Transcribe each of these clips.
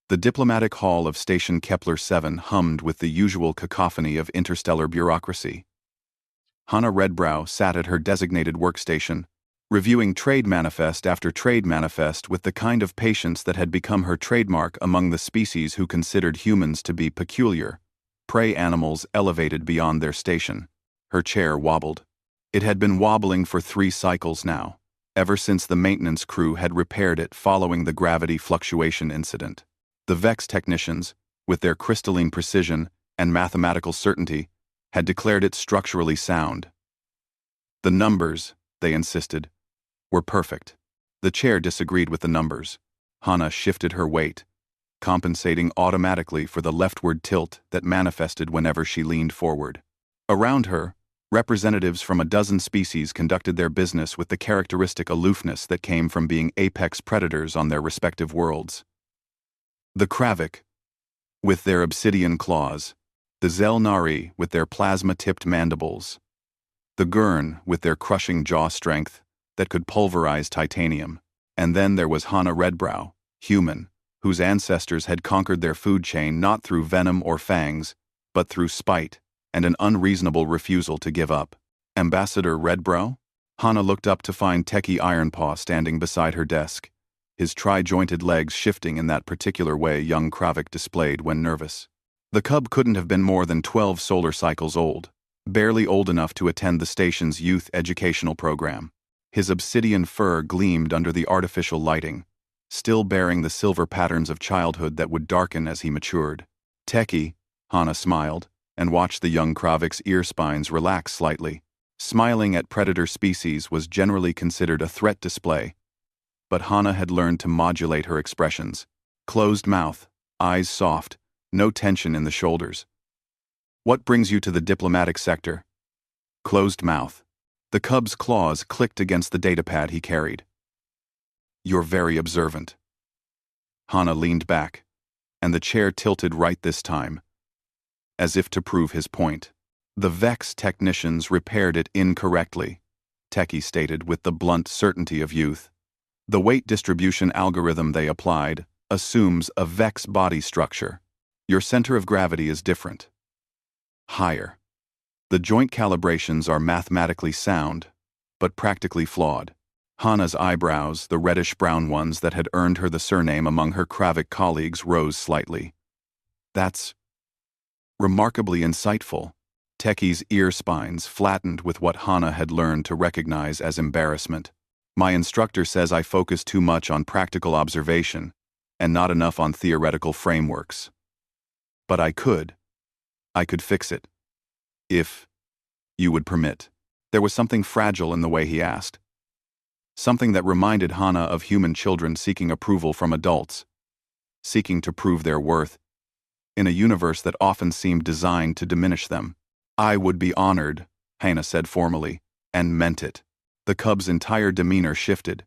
The diplomatic hall of Station Kepler 7 hummed with the usual cacophony of interstellar bureaucracy. Hannah Redbrow sat at her designated workstation, reviewing trade manifest after trade manifest with the kind of patience that had become her trademark among the species who considered humans to be peculiar, prey animals elevated beyond their station. Her chair wobbled. It had been wobbling for 3 cycles now, ever since the maintenance crew had repaired it following the gravity fluctuation incident. The VEX technicians, with their crystalline precision and mathematical certainty, had declared it structurally sound. The numbers, they insisted, were perfect. The chair disagreed with the numbers. Hannah shifted her weight, compensating automatically for the leftward tilt that manifested whenever she leaned forward. Around her, representatives from a dozen species conducted their business with the characteristic aloofness that came from being apex predators on their respective worlds. The Kravik, with their obsidian claws, the Zelnari with their plasma-tipped mandibles, the Gurn with their crushing jaw strength that could pulverize titanium, and then there was Hannah Redbrow, human, whose ancestors had conquered their food chain not through venom or fangs, but through spite and an unreasonable refusal to give up. Ambassador Redbrow? Hannah looked up to find Techie Ironpaw standing beside her desk, his tri-jointed legs shifting in that particular way young Kravik displayed when nervous. The cub couldn't have been more than 12 solar cycles old, barely old enough to attend the station's youth educational program. His obsidian fur gleamed under the artificial lighting, still bearing the silver patterns of childhood that would darken as he matured. Techie, Hannah smiled, and watched the young Kravik's ear spines relax slightly. Smiling at predator species was generally considered a threat display, but Hannah had learned to modulate her expressions. Closed mouth, eyes soft, no tension in the shoulders. What brings you to the diplomatic sector? Closed mouth. The cub's claws clicked against the datapad he carried. You're very observant. Hannah leaned back, and the chair tilted right this time, as if to prove his point. The VEX technicians repaired it incorrectly, Techie stated with the blunt certainty of youth. The weight distribution algorithm they applied assumes a VEX body structure. Your center of gravity is different. Higher. The joint calibrations are mathematically sound, but practically flawed. Hannah's eyebrows, the reddish-brown ones that had earned her the surname among her Kravik colleagues, rose slightly. That's remarkably insightful. Techie's ear spines flattened with what Hannah had learned to recognize as embarrassment. My instructor says I focus too much on practical observation and not enough on theoretical frameworks. But I could fix it. If you would permit. There was something fragile in the way he asked. Something that reminded Hannah of human children seeking approval from adults, seeking to prove their worth, in a universe that often seemed designed to diminish them. I would be honored, Hannah said formally, and meant it. The cub's entire demeanor shifted.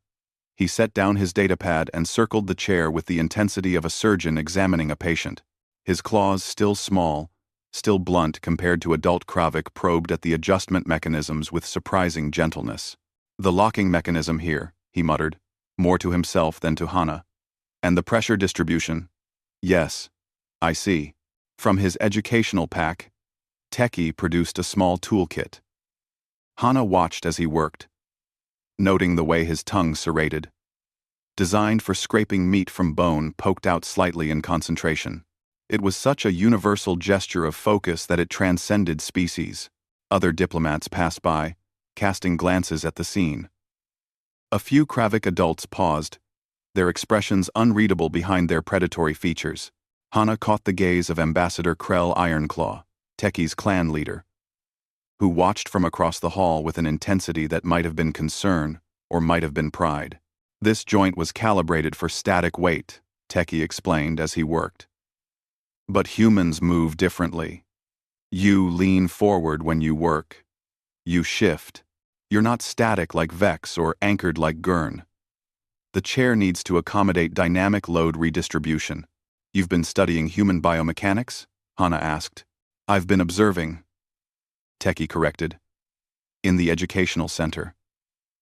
He set down his datapad and circled the chair with the intensity of a surgeon examining a patient. His claws still small, still blunt compared to adult Kravik, probed at the adjustment mechanisms with surprising gentleness. The locking mechanism here, he muttered, more to himself than to Hannah. And the pressure distribution? Yes, I see. From his educational pack, Techie produced a small toolkit. Hannah watched as he worked, noting the way his tongue serrated. Designed for scraping meat from bone poked out slightly in concentration. It was such a universal gesture of focus that it transcended species. Other diplomats passed by, casting glances at the scene. A few Kravik adults paused, their expressions unreadable behind their predatory features. Hannah caught the gaze of Ambassador Krell Ironclaw, Techie's clan leader, who watched from across the hall with an intensity that might have been concern or might have been pride. This joint was calibrated for static weight, Techie explained as he worked. But humans move differently. You lean forward when you work. You shift. You're not static like Vex or anchored like Gurn. The chair needs to accommodate dynamic load redistribution. You've been studying human biomechanics? Hannah asked. I've been observing, Techie corrected. In the educational center.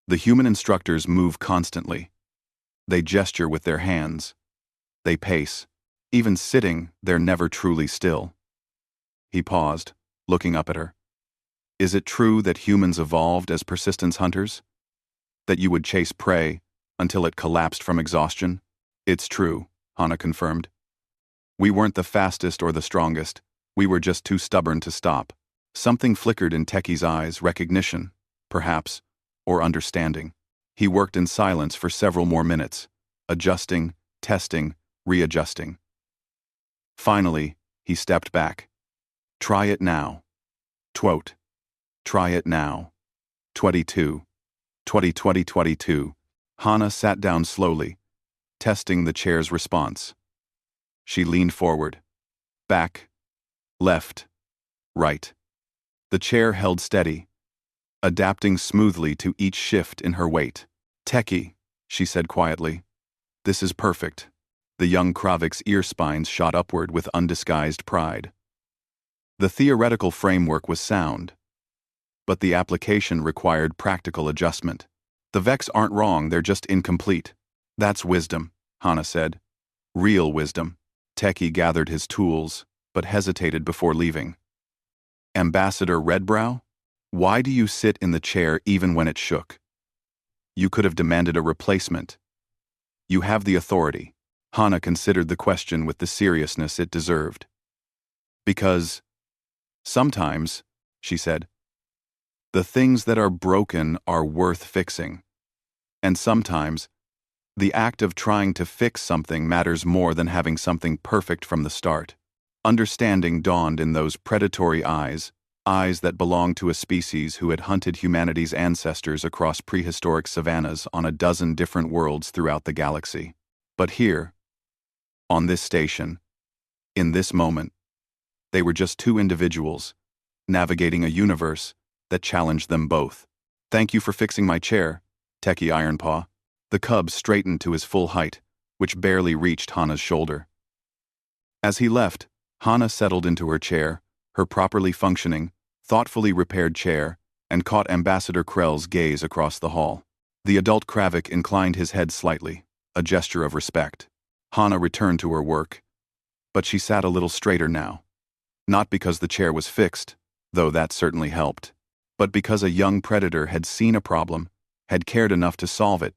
The human instructors move constantly. They gesture with their hands. They pace. Even sitting, they're never truly still. He paused, looking up at her. Is it true that humans evolved as persistence hunters? That you would chase prey until it collapsed from exhaustion? It's true, Hana confirmed. We weren't the fastest or the strongest. We were just too stubborn to stop. Something flickered in Techi's eyes, recognition, perhaps, or understanding. He worked in silence for several more minutes, adjusting, testing, readjusting. Finally, he stepped back. Try it now. Twote. Try it now. 22. 22. Hana sat down slowly, testing the chair's response. She leaned forward. Back. Left. Right. The chair held steady, adapting smoothly to each shift in her weight. Techie, she said quietly. This is perfect. The young Kravik's ear spines shot upward with undisguised pride. The theoretical framework was sound, but the application required practical adjustment. The Vex aren't wrong, they're just incomplete. That's wisdom, Hana said. Real wisdom. Techie gathered his tools, but hesitated before leaving. Ambassador Redbrow? Why do you sit in the chair even when it shook? You could have demanded a replacement. You have the authority. Hana considered the question with the seriousness it deserved. Because, sometimes, she said, the things that are broken are worth fixing. And sometimes, the act of trying to fix something matters more than having something perfect from the start. Understanding dawned in those predatory eyes that belonged to a species who had hunted humanity's ancestors across prehistoric savannas on a dozen different worlds throughout the galaxy. But here, on this station, in this moment, they were just two individuals, navigating a universe that challenged them both. Thank you for fixing my chair, Techie Ironpaw. The cub straightened to his full height, which barely reached Hana's shoulder. As he left, Hana settled into her chair, her properly functioning, thoughtfully repaired chair, and caught Ambassador Krell's gaze across the hall. The adult Kravik inclined his head slightly, a gesture of respect. Hana returned to her work, but she sat a little straighter now. Not because the chair was fixed, though that certainly helped, but because a young predator had seen a problem, had cared enough to solve it,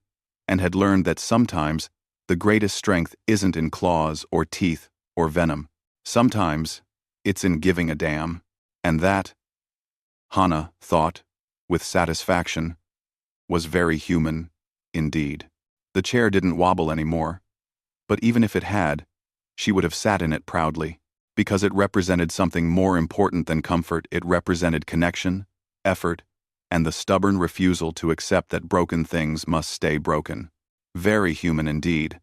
and had learned that sometimes the greatest strength isn't in claws or teeth or venom. Sometimes it's in giving a damn. And that, Hana thought, with satisfaction, was very human, indeed. The chair didn't wobble anymore, but even if it had, she would have sat in it proudly, because it represented something more important than comfort. It represented connection, effort, and the stubborn refusal to accept that broken things must stay broken. Very human indeed.